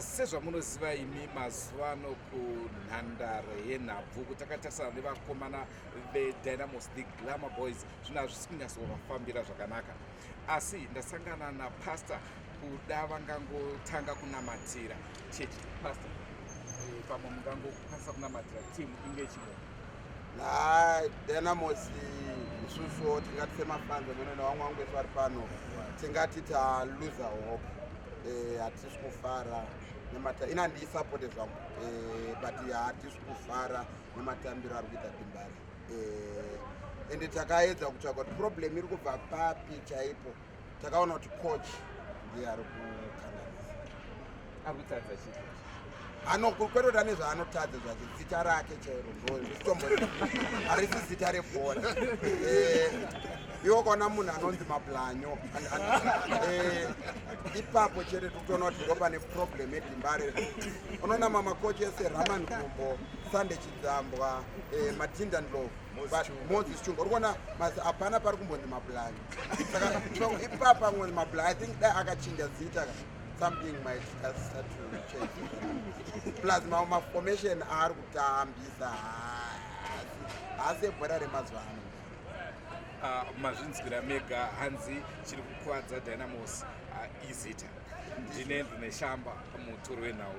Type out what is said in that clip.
sezvamunoziva imi mazuva ano kunhandare yenhabvu takatarisana nevakomana vedynamos the glamour boys zvinhu hazvisi kunyatsovafambira zvakanaka, asi ndasangana napasta kuda vangangotanga kunamatira chechi. Pasta, pamwe mungangokwanisa kunamatira timu inge chimwe? Dynamos isusu tingati semafanzo mene nevamwe vangu vesu vari pano tingati taluza hope, hatisi kufara ina ndiisapoti zvangu, but hatisi kufara nematambiro ari kuita Dembare, ende takaedza kutsvaga kuti problem iri kubva papi chaipo. Takaona kuti coach ndiye ari kukanganisa, ari kutadza chii? kwetota nezvaanotadza zvacho zita rake chairo harisi zita rebhora. Iwo kaona munhu anonzi Mablanyo ipapo chete totoona kuti ndo pane problem yeDembare. Unoona mamakochi ese Raman Kumbo, Sande Chidzambwa, Matinda Ndlovu, Moses Chunga, uri kuona hapana pari kumbonzi Mablanyo. Saka ipapa mwenzi Mablanyo, I think dai akachinja zita something might start to change. Plus formation ari kutambisa hasi bhora remazuva ano. Mazvinzwira mega hanzi chiri kukuvadza Dynamos izita ndinenzi neshamba mutoro wenhau.